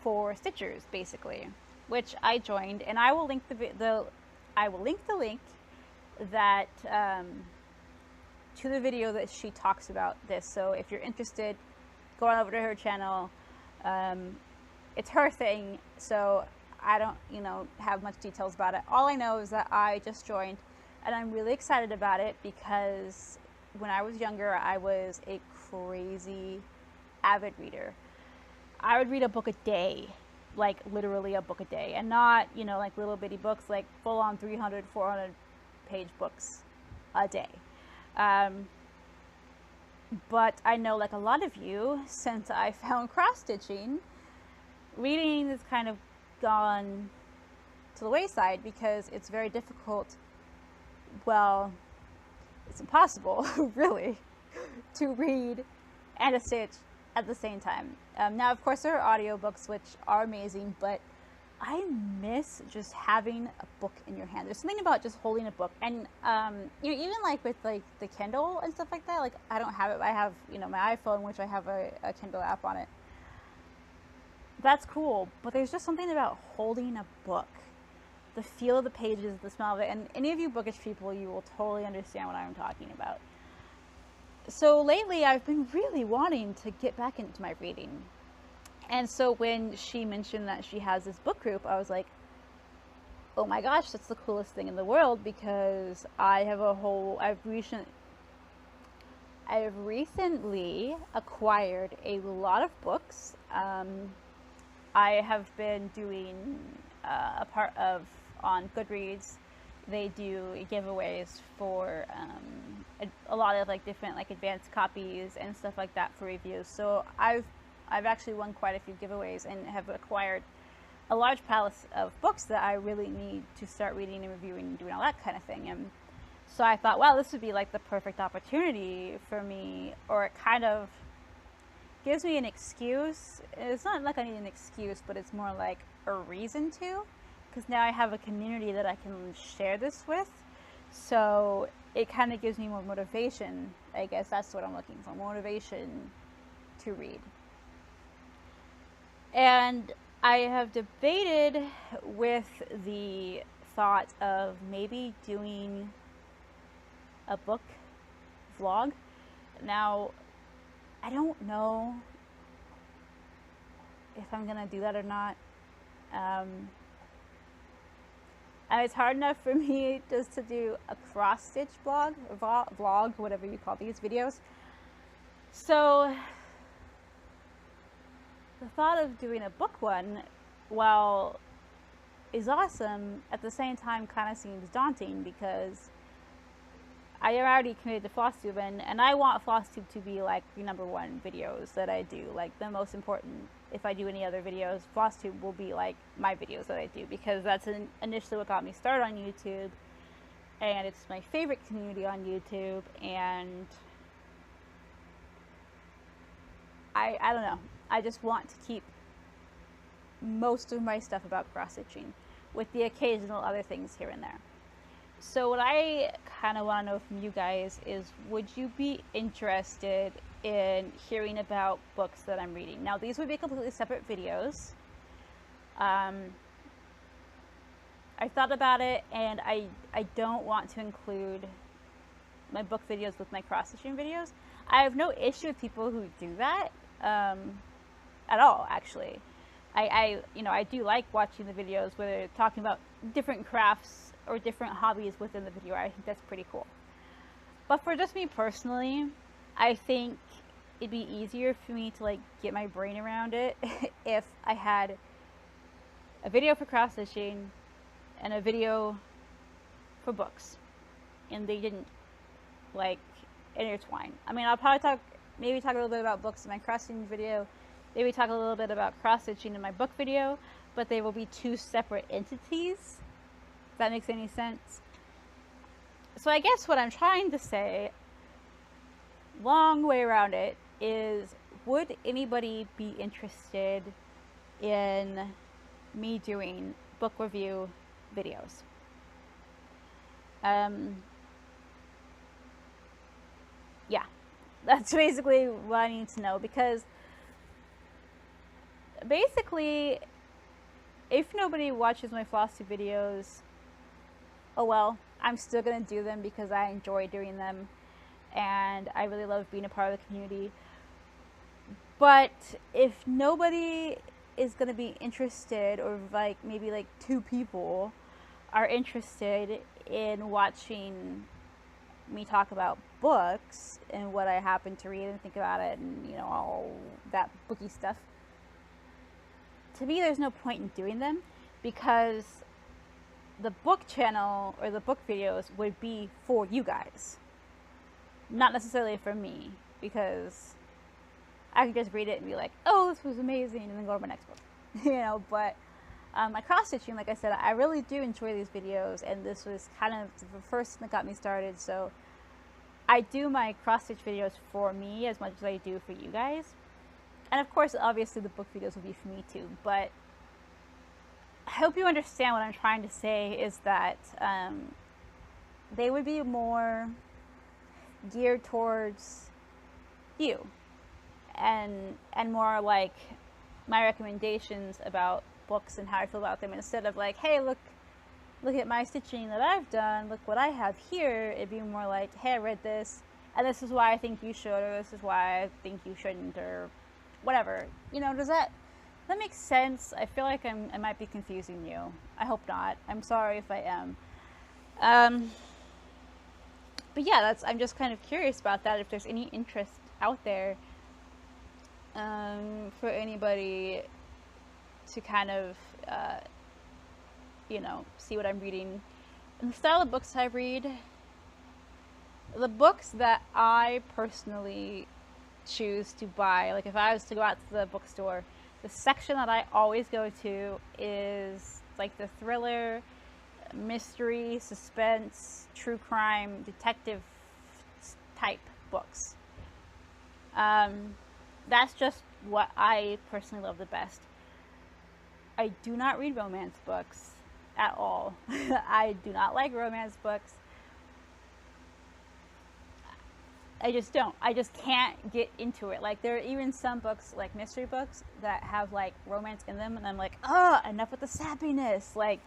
for Stitchers, basically, which I joined, and I will link the link that to the video that she talks about this. So if you're interested, go on over to her channel. It's her thing, so I don't, you know, have much details about it. All I know is that I just joined, and I'm really excited about it because when I was younger, I was a crazy avid reader. I would read a book a day, like literally a book a day, and not, you know, like little bitty books, like full on 300, 400 page books a day. But I know, like a lot of you, since I found cross stitching, reading has kind of gone to the wayside because it's very difficult. Well, it's impossible, really, to read and to stitch at the same time. Now, of course, there are audiobooks, which are amazing, but I miss just having a book in your hand. There's something about just holding a book, and you know, even like with like the Kindle and stuff like that. Like, I don't have it. I have, you know, my iPhone, which I have a Kindle app on it. That's cool, but there's just something about holding a book. The feel of the pages, the smell of it, and any of you bookish people, you will totally understand what I'm talking about. So lately, I've been really wanting to get back into my reading. And so when she mentioned that she has this book group, I was like, oh my gosh, that's the coolest thing in the world, because I've recently acquired a lot of books. I have been doing a part of, on Goodreads, they do giveaways for a lot of like different like advanced copies and stuff like that for reviews. So I've actually won quite a few giveaways and have acquired a large palette of books that I really need to start reading and reviewing and doing all that kind of thing. And so I thought, wow, this would be like the perfect opportunity for me, or it kind of gives me an excuse. It's not like I need an excuse, but it's more like a reason to, because now I have a community that I can share this with. So it kind of gives me more motivation. I guess that's what I'm looking for, motivation to read. And I have debated with the thought of maybe doing a book vlog. Now, I don't know if I'm gonna do that or not. And it's hard enough for me just to do a cross stitch vlog, whatever you call these videos. So the thought of doing a book one, while is awesome, at the same time kind of seems daunting, because I am already committed to Flosstube, and I want Flosstube to be like the #1 videos that I do, like the most important. If I do any other videos, Flosstube will be like my videos that I do, because that's initially what got me started on YouTube, and it's my favorite community on YouTube. And I don't know, I just want to keep most of my stuff about cross stitching, with the occasional other things here and there. So what I kind of want to know from you guys is, would you be interested in hearing about books that I'm reading? Now, these would be completely separate videos. I thought about it, and I don't want to include my book videos with my cross stitching videos. I have no issue with people who do that. at all, actually. I do like watching the videos where they're talking about different crafts or different hobbies within the video. I think that's pretty cool. But for just me personally, I think it'd be easier for me to like get my brain around it if I had a video for cross stitching and a video for books, and they didn't like intertwine. I mean, I'll probably maybe talk a little bit about books in my cross stitching video, maybe talk a little bit about cross stitching in my book video, but they will be two separate entities, if that makes any sense. So I guess what I'm trying to say, long way around it, is would anybody be interested in me doing book review videos? Yeah, that's basically what I need to know, because basically if nobody watches my Flosstube videos, oh well, I'm still gonna do them because I enjoy doing them and I really love being a part of the community. But if nobody is gonna be interested, or like maybe like 2 people are interested in watching me talk about books and what I happen to read and think about it and, you know, all that booky stuff, to me there's no point in doing them, because the book channel or the book videos would be for you guys, not necessarily for me, because I could just read it and be like, oh, this was amazing, and then go to my next book. You know, but my cross stitching, like I said, I really do enjoy these videos, and this was kind of the first thing that got me started. So I do my cross stitch videos for me as much as I do for you guys, and of course obviously the book videos will be for me too. But I hope you understand what I'm trying to say is that they would be more geared towards you, and more like my recommendations about books and how I feel about them, instead of like, hey, look at my stitching that I've done, look what I have here. It'd be more like, hey, I read this and this is why I think you should, or this is why I think you shouldn't, or whatever. You know, does that make sense? I feel like I might be confusing you. I hope not. I'm sorry if I am. But yeah, I'm just kind of curious about that, if there's any interest out there for anybody to kind of, you know, see what I'm reading and the style of books I read. The books that I personally choose to buy, like if I was to go out to the bookstore, the section that I always go to is like the thriller, mystery, suspense, true crime, detective type books. That's just what I personally love the best. I do not read romance books at all. I do not like romance books. I just don't. I just can't get into it. Like, there are even some books, like mystery books, that have like romance in them, and I'm like, oh, enough with the sappiness. Like,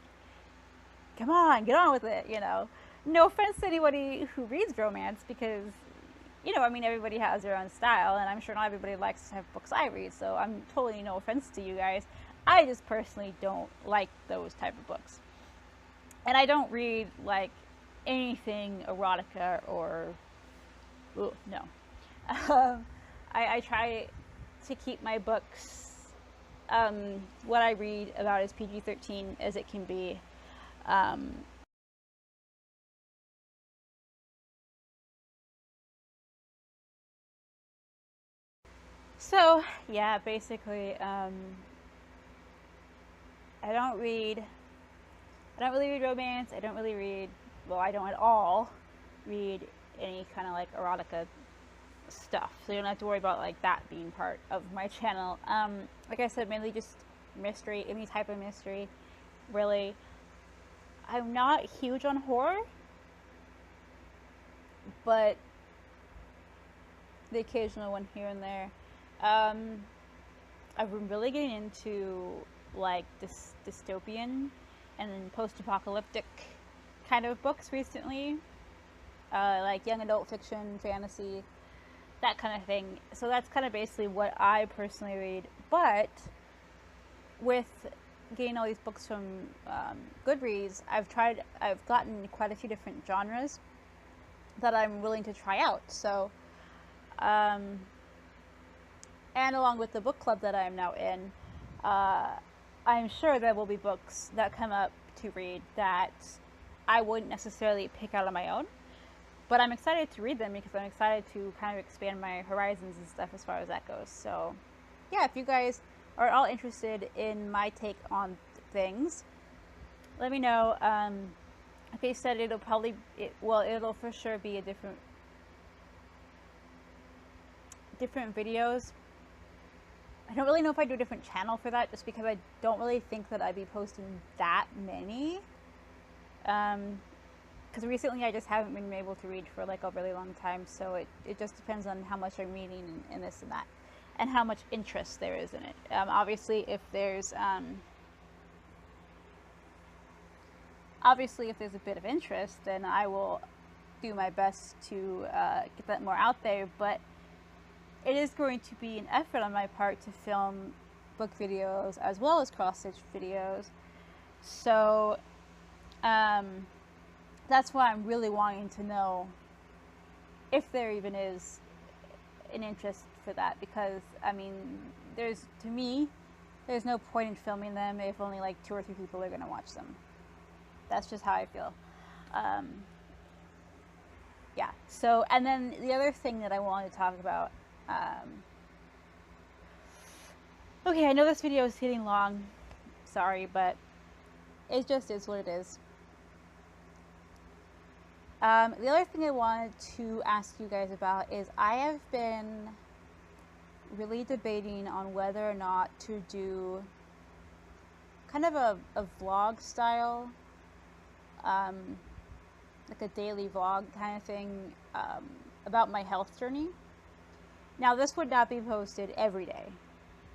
come on, get on with it, you know. No offense to anybody who reads romance, because, you know, I mean, everybody has their own style, and I'm sure not everybody likes to have books I read, so I'm totally no offense to you guys. I just personally don't like those type of books. And I don't read, like, anything erotica or... Ooh, no. I try to keep my books, what I read about as PG-13 as it can be. So, yeah, basically, I don't really read romance. I don't really read, well, I don't at all read any kind of like erotica stuff, so you don't have to worry about like that being part of my channel. Like I said, mainly just mystery, any type of mystery, really. I'm not huge on horror, but the occasional one here and there. I've been really getting into like dystopian and post-apocalyptic kind of books recently, like young adult fiction, fantasy. that kind of thing. So that's kind of basically what I personally read. But with getting all these books from Goodreads, I've gotten quite a few different genres that I'm willing to try out. So, and along with the book club that I'm now in, I'm sure there will be books that come up to read that I wouldn't necessarily pick out on my own. But I'm excited to read them because I'm excited to kind of expand my horizons and stuff as far as that goes. So, yeah, if you guys are all interested in my take on things, let me know. Like I said, it'll for sure be a different videos. I don't really know if I do a different channel for that, just because I don't really think that I'd be posting that many. Because recently I just haven't been able to read for like a really long time, so it just depends on how much I'm reading and this and that, and how much interest there is in it. Obviously, if there's a bit of interest, then I will do my best to get that more out there. But it is going to be an effort on my part to film book videos as well as cross-stitch videos. So that's why I'm really wanting to know if there even is an interest for that, because I mean, to me, there's no point in filming them if only like 2 or 3 people are going to watch them. That's just how I feel. Yeah. So, and then the other thing that I wanted to talk about. Okay, I know this video is getting long. Sorry, but it just is what it is. The other thing I wanted to ask you guys about is I have been really debating on whether or not to do kind of a vlog style, like a daily vlog kind of thing, about my health journey. Now, this would not be posted every day.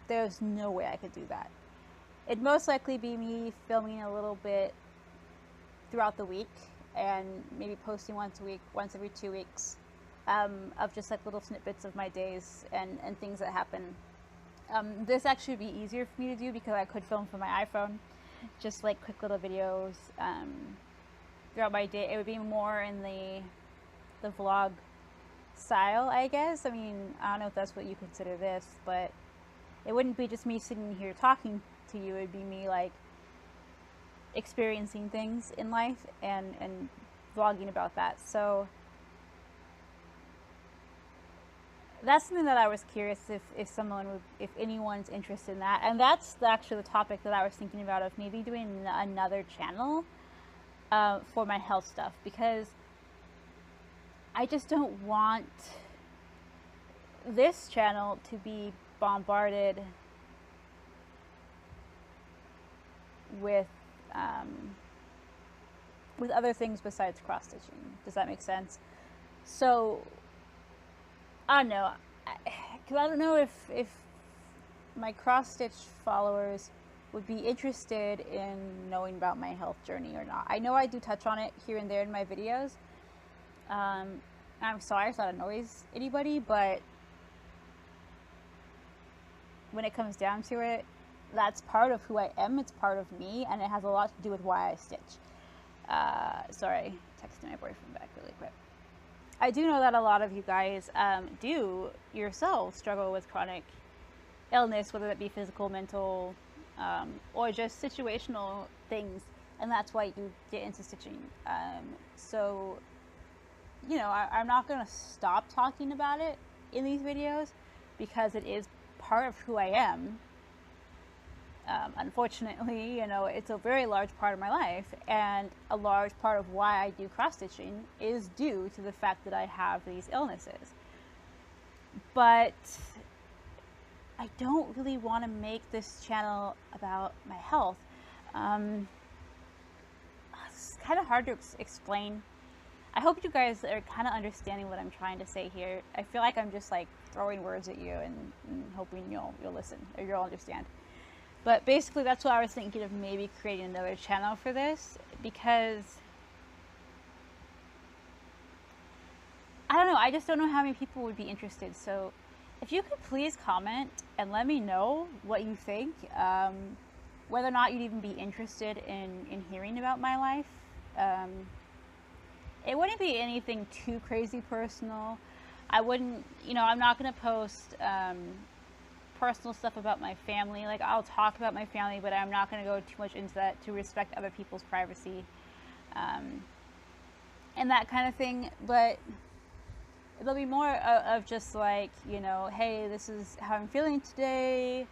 There's no way I could do that. It'd most likely be me filming a little bit throughout the week, and maybe posting once a week, once every 2 weeks, of just like little snippets of my days and things that happen. This actually would be easier for me to do because I could film from my iPhone, just like quick little videos throughout my day. It would be more in the vlog style, I guess. I mean, I don't know if that's what you consider this, but it wouldn't be just me sitting here talking to you. It'd be me like experiencing things in life and vlogging about that. So that's something that I was curious if anyone's interested in that. And that's actually the topic that I was thinking about, of maybe doing another channel for my health stuff, because I just don't want this channel to be bombarded with other things besides cross stitching. Does that make sense? So I don't know, because I don't know if my cross stitch followers would be interested in knowing about my health journey or not. I know I do touch on it here and there in my videos. I'm sorry if that annoys anybody, but when it comes down to it, that's part of who I am. It's part of me, and it has a lot to do with why I stitch. Sorry, texting my boyfriend back really quick. I do know that a lot of you guys do yourselves struggle with chronic illness, whether that be physical, mental, or just situational things, and that's why you get into stitching. So, you know, I'm not going to stop talking about it in these videos, because it is part of who I am. Unfortunately, you know, it's a very large part of my life, and a large part of why I do cross stitching is due to the fact that I have these illnesses. But I don't really want to make this channel about my health. It's kind of hard to explain. I hope you guys are kind of understanding what I'm trying to say here. I feel like I'm just like throwing words at you and hoping you'll listen, or you'll understand. But basically, that's what I was thinking of, maybe creating another channel for this, because I don't know, I just don't know how many people would be interested. So if you could please comment and let me know what you think, whether or not you'd even be interested in hearing about my life. It wouldn't be anything too crazy personal. I wouldn't, you know, I'm not going to post personal stuff about my family. Like, I'll talk about my family, but I'm not going to go too much into that to respect other people's privacy and that kind of thing. But it'll be more of just like, you know, hey, this is how I'm feeling today.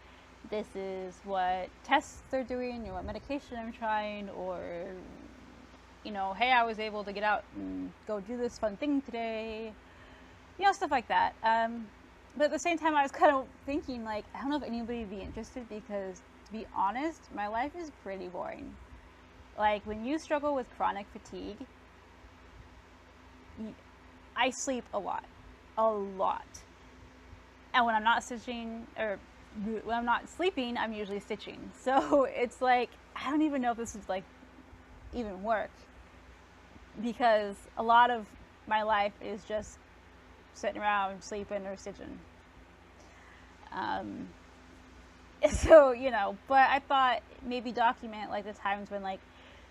This is what tests they're doing, or what medication I'm trying, or, you know, hey, I was able to get out and go do this fun thing today. You know, stuff like that. But at the same time, I was kind of thinking, like, I don't know if anybody would be interested, because, to be honest, my life is pretty boring. Like, when you struggle with chronic fatigue, I sleep a lot. A lot. And when I'm not stitching, or when I'm not sleeping, I'm usually stitching. So it's like, I don't even know if this is, like, even work. Because a lot of my life is just sitting around sleeping or stitching. So, you know, but I thought maybe document, like, the times when, like,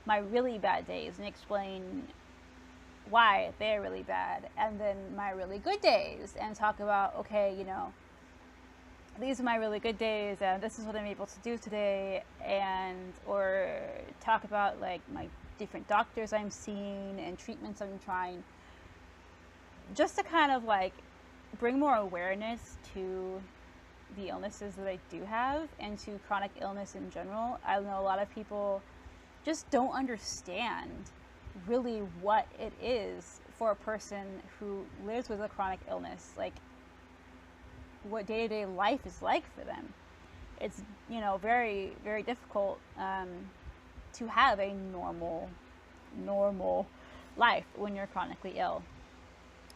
my really bad days, and explain why they're really bad, and then my really good days, and talk about, okay, you know, these are my really good days, and this is what I'm able to do today, and, or talk about, like, my different doctors I'm seeing and treatments I'm trying, just to kind of, like, bring more awareness to the illnesses that I do have, and to chronic illness in general. I know a lot of people just don't understand really what it is for a person who lives with a chronic illness, like what day-to-day life is like for them. It's, you know, very, very difficult to have a normal life when you're chronically ill.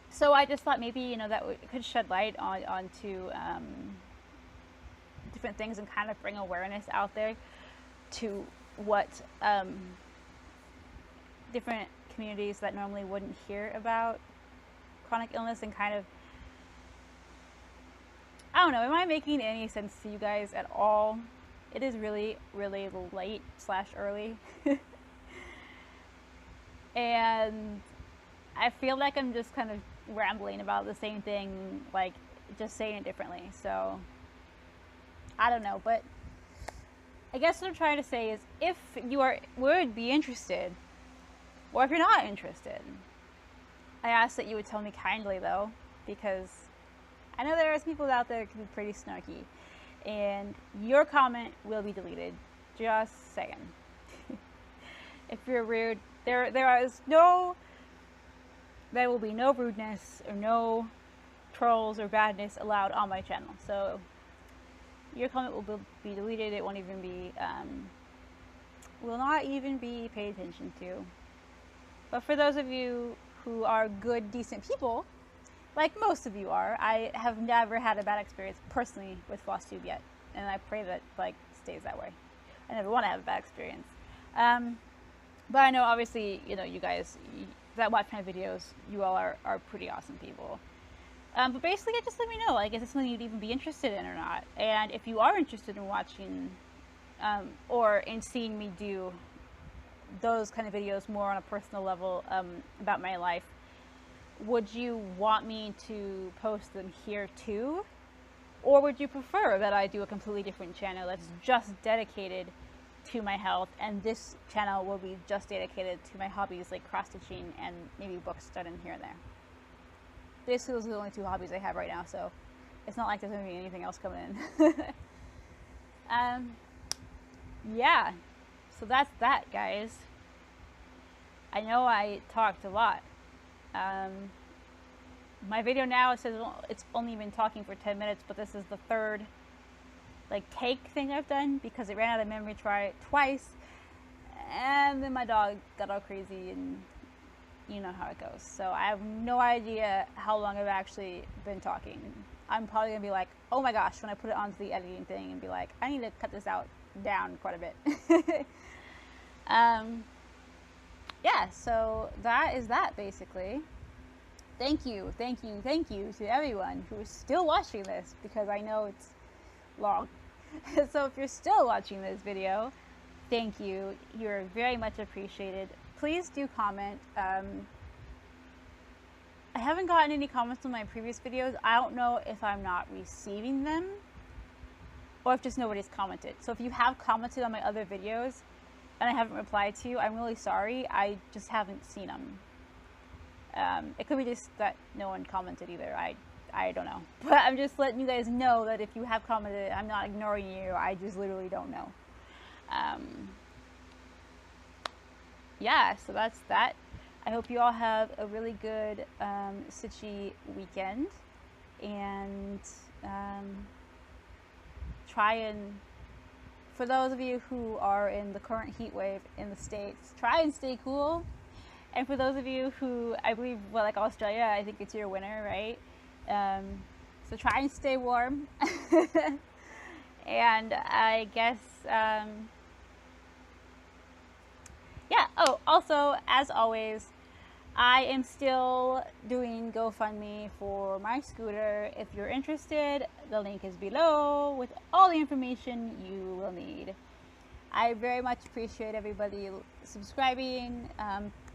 So I just thought maybe, you know, that could shed light onto different things, and kind of bring awareness out there to what different communities that normally wouldn't hear about chronic illness, and kind of, I don't know, am I making any sense to you guys at all? It is really, really late / early. And I feel like I'm just kind of rambling about the same thing, like, just saying it differently. So I don't know, but I guess what I'm trying to say is, if you would be interested, or if you're not interested, I ask that you would tell me kindly, though, because I know there's people out there that can be pretty snarky, and your comment will be deleted. Just saying. If you're rude, there will be no rudeness or no trolls or badness allowed on my channel. So your comment will be deleted. It won't even be, will not even be paid attention to. But for those of you who are good, decent people, like most of you are, I have never had a bad experience personally with Flosstube yet, and I pray that, like, stays that way. I never want to have a bad experience. But I know, obviously, you know, you guys that watch my videos, you all are pretty awesome people. But basically, just let me know, like, is this something you'd even be interested in or not? And if you are interested in watching, or in seeing me do those kind of videos more on a personal level, about my life, would you want me to post them here too? Or would you prefer that I do a completely different channel that's just dedicated to my health, and this channel will be just dedicated to my hobbies, like cross-stitching and maybe books done in here and there? Basically, those are the only two hobbies I have right now, so it's not like there's going to be anything else coming in. Yeah, so that's that, guys. I know I talked a lot. My video now, it says it's only been talking for 10 minutes, but this is the third, like, take thing I've done, because it ran out of memory twice, and then my dog got all crazy, and you know how it goes. So I have no idea how long I've actually been talking. I'm probably gonna be like, oh my gosh, when I put it onto the editing thing, and be like, I need to cut this down quite a bit. Yeah, so that is that, basically. thank you to everyone who is still watching this, because I know it's long. So if you're still watching this video, thank you. You're very much appreciated. Please do comment. I haven't gotten any comments on my previous videos. I don't know if I'm not receiving them or if just nobody's commented. So if you have commented on my other videos and I haven't replied to you, I'm really sorry. I just haven't seen them. It could be just that no one commented either. I don't know. But I'm just letting you guys know that if you have commented, I'm not ignoring you. I just literally don't know. Yeah, so that's that. I hope you all have a really good stitchy weekend, and try and, for those of you who are in the current heat wave in the States, try and stay cool. And for those of you who, I believe, well, like Australia, I think it's your winter, right? So try and stay warm. And I guess, yeah. Oh, also, as always, I am still doing GoFundMe for my scooter. If you're interested, the link is below with all the information you will need. I very much appreciate everybody subscribing.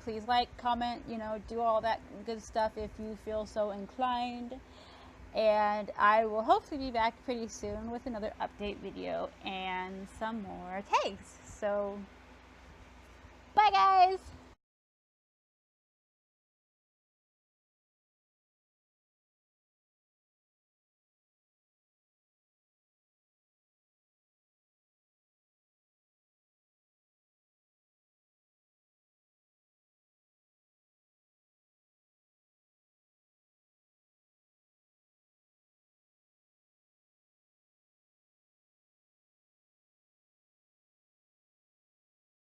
Please like, comment, you know, do all that good stuff if you feel so inclined. And I will hopefully be back pretty soon with another update video and some more tags. So, bye guys!